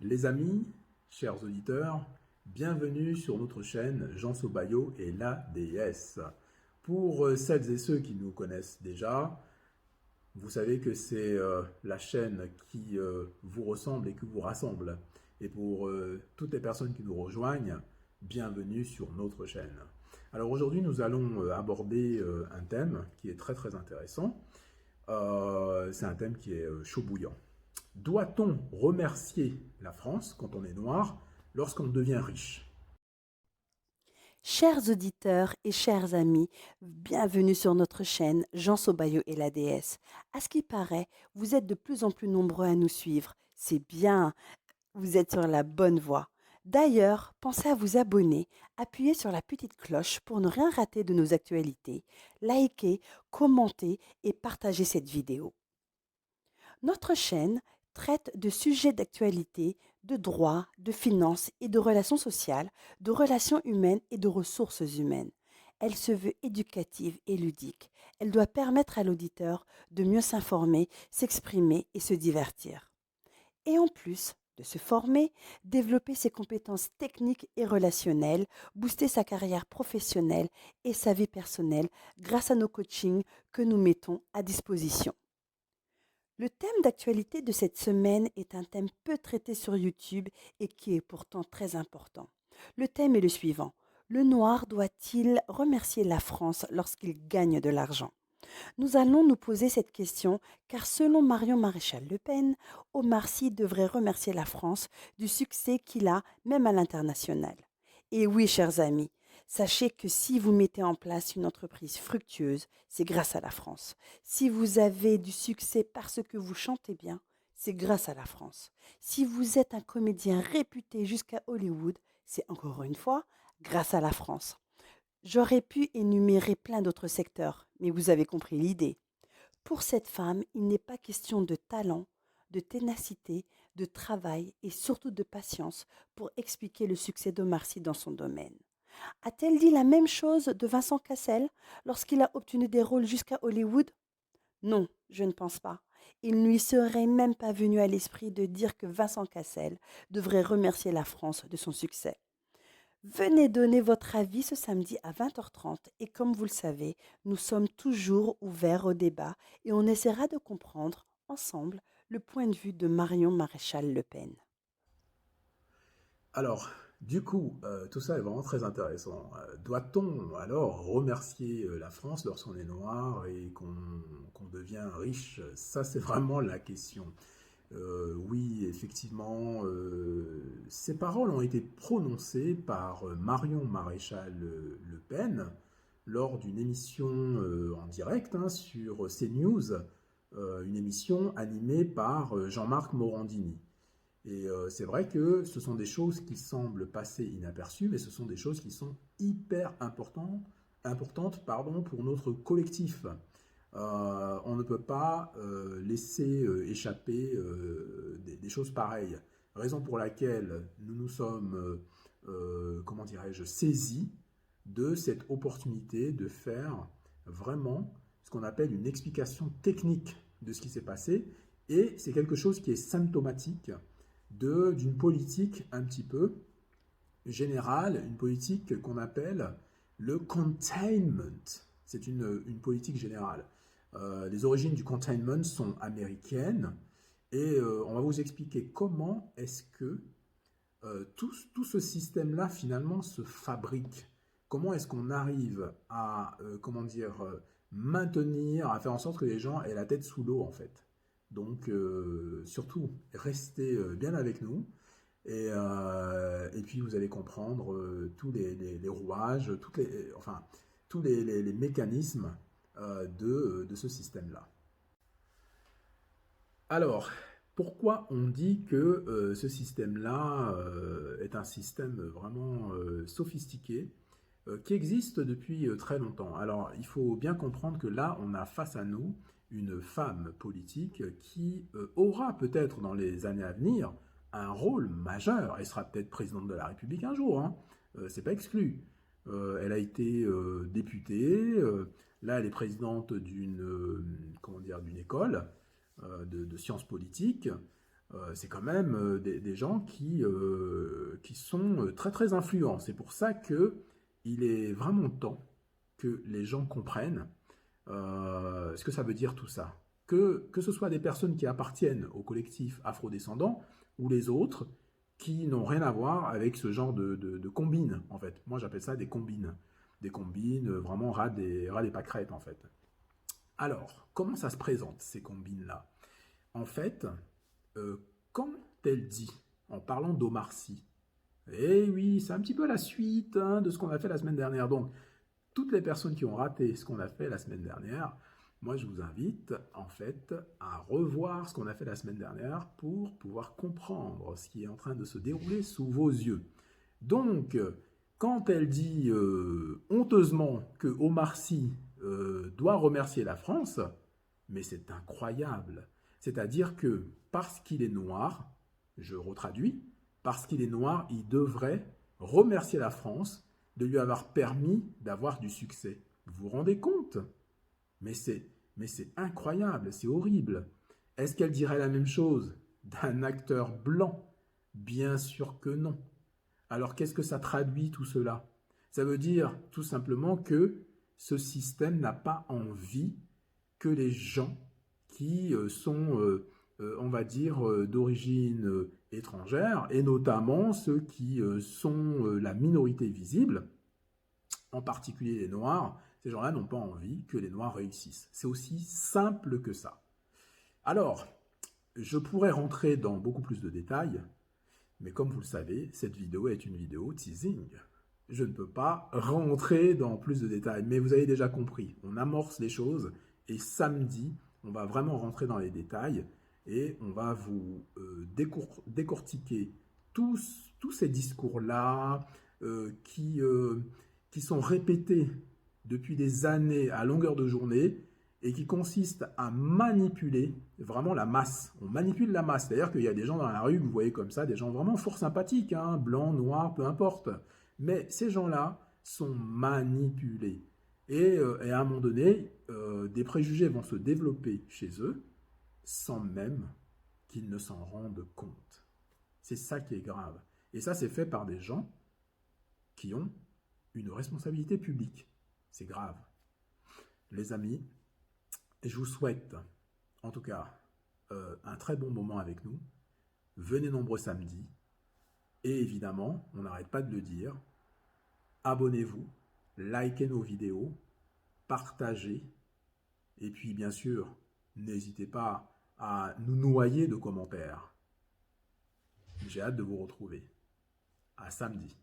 Les amis, chers auditeurs, bienvenue sur notre chaîne Jean Sobayo et la déesse. Pour celles et ceux qui nous connaissent déjà, vous savez que c'est la chaîne qui vous ressemble et qui vous rassemble. Et pour toutes les personnes qui nous rejoignent, bienvenue sur notre chaîne. Alors aujourd'hui, nous allons aborder un thème qui est très très intéressant. C'est un thème qui est chaud bouillant. Doit-on remercier la France quand on est noir lorsqu'on devient riche? Chers auditeurs et chers amis, bienvenue sur notre chaîne Jean Sobayo et la déesse. À ce qui paraît, vous êtes de plus en plus nombreux à nous suivre. C'est bien, vous êtes sur la bonne voie. D'ailleurs, pensez à vous abonner, appuyez sur la petite cloche pour ne rien rater de nos actualités, likez, commentez et partagez cette vidéo. Notre chaîne traite de sujets d'actualité, de droit, de finances et de relations sociales, de relations humaines et de ressources humaines. Elle se veut éducative et ludique. Elle doit permettre à l'auditeur de mieux s'informer, s'exprimer et se divertir. Et en plus de se former, développer ses compétences techniques et relationnelles, booster sa carrière professionnelle et sa vie personnelle grâce à nos coachings que nous mettons à disposition. Le thème d'actualité de cette semaine est un thème peu traité sur YouTube et qui est pourtant très important. Le thème est le suivant. Le noir doit-il remercier la France lorsqu'il gagne de l'argent? Nous allons nous poser cette question car selon Marion Maréchal Le Pen, Omar Sy devrait remercier la France du succès qu'il a même à l'international. Et oui, chers amis, sachez que si vous mettez en place une entreprise fructueuse, c'est grâce à la France. Si vous avez du succès parce que vous chantez bien, c'est grâce à la France. Si vous êtes un comédien réputé jusqu'à Hollywood, c'est encore une fois grâce à la France. J'aurais pu énumérer plein d'autres secteurs, mais vous avez compris l'idée. Pour cette femme, il n'est pas question de talent, de ténacité, de travail et surtout de patience pour expliquer le succès d'Omar Sy dans son domaine. A-t-elle dit la même chose de Vincent Cassel lorsqu'il a obtenu des rôles jusqu'à Hollywood? Non, je ne pense pas. Il ne lui serait même pas venu à l'esprit de dire que Vincent Cassel devrait remercier la France de son succès. Venez donner votre avis ce samedi à 20h30 et comme vous le savez, nous sommes toujours ouverts au débat et on essaiera de comprendre ensemble le point de vue de Marion Maréchal Le Pen. Alors, du coup, tout ça est vraiment très intéressant. Doit-on alors remercier la France lorsqu'on est noir et qu'on devient riche? Ça, c'est vraiment la question. Oui, effectivement, ces paroles ont été prononcées par Marion Maréchal Le Pen lors d'une émission en direct sur CNews, une émission animée par Jean-Marc Morandini. Et c'est vrai que ce sont des choses qui semblent passer inaperçues, mais ce sont des choses qui sont hyper importantes pour notre collectif. On ne peut pas laisser échapper des choses pareilles. Raison pour laquelle nous nous sommes, comment dirais-je, saisis de cette opportunité de faire vraiment ce qu'on appelle une explication technique de ce qui s'est passé. Et c'est quelque chose qui est symptomatique d'une politique un petit peu générale, une politique qu'on appelle le containment. C'est une politique générale. Les origines du containment sont américaines et on va vous expliquer comment est-ce que tout ce système-là finalement se fabrique. Comment est-ce qu'on arrive à, comment dire, maintenir, à faire en sorte que les gens aient la tête sous l'eau en fait. Donc surtout, restez bien avec nous et puis vous allez comprendre tous les rouages, enfin, tous les mécanismes de ce système-là. Alors, pourquoi on dit que ce système-là est un système vraiment sophistiqué qui existe depuis très longtemps? Alors, il faut bien comprendre que là, on a face à nous une femme politique qui aura peut-être dans les années à venir un rôle majeur. Elle sera peut-être présidente de la République un jour, hein. C'est pas exclu. Elle a été députée. Là, elle est présidente d'une comment dire, d'une école de sciences politiques. C'est quand même des gens qui sont très très influents. C'est pour ça que il est vraiment temps que les gens comprennent ce que ça veut dire tout ça. Que ce soit des personnes qui appartiennent au collectif afrodescendant ou les autres qui n'ont rien à voir avec ce genre de combines, en fait. Moi, j'appelle ça des combines. Des combines vraiment ras des pâquerettes, en fait. Alors, comment ça se présente, ces combines-là? En fait, euh, quand elle dit, en parlant d'Omar Sy, eh oui, c'est un petit peu la suite hein, de ce qu'on a fait la semaine dernière. Donc, toutes les personnes qui ont raté ce qu'on a fait la semaine dernière, moi je vous invite en fait à revoir ce qu'on a fait la semaine dernière pour pouvoir comprendre ce qui est en train de se dérouler sous vos yeux. Donc, quand elle dit honteusement que Omar Sy doit remercier la France, mais c'est incroyable. C'est-à-dire que parce qu'il est noir, je retraduis, parce qu'il est noir, il devrait remercier la France de lui avoir permis d'avoir du succès. Vous vous rendez compte? Mais c'est incroyable, c'est horrible. Est-ce qu'elle dirait la même chose d'un acteur blanc? Bien sûr que non. Alors qu'est-ce que ça traduit tout cela? Ça veut dire tout simplement que ce système n'a pas envie que les gens qui sont, on va dire, d'origine étrangère, et notamment ceux qui sont la minorité visible, en particulier les Noirs, ces gens-là n'ont pas envie que les Noirs réussissent. C'est aussi simple que ça. Alors, je pourrais rentrer dans beaucoup plus de détails, mais comme vous le savez, cette vidéo est une vidéo teasing. Je ne peux pas rentrer dans plus de détails, mais vous avez déjà compris. On amorce les choses et samedi, on va vraiment rentrer dans les détails et on va vous décortiquer tous ces discours-là qui sont répétés depuis des années à longueur de journée et qui consistent à manipuler vraiment la masse. On manipule la masse. C'est-à-dire qu'il y a des gens dans la rue que vous voyez comme ça, des gens vraiment fort sympathiques, hein, blancs, noirs, peu importe. Mais ces gens-là sont manipulés. Et à un moment donné, des préjugés vont se développer chez eux sans même qu'ils ne s'en rendent compte. C'est ça qui est grave. Et ça, c'est fait par des gens qui ont une responsabilité publique. C'est grave. Les amis, je vous souhaite, en tout cas, un très bon moment avec nous. Venez nombreux samedi. Et évidemment, on n'arrête pas de le dire, abonnez-vous, likez nos vidéos, partagez. Et puis, bien sûr, n'hésitez pas à nous noyer de commentaires. J'ai hâte de vous retrouver. À samedi.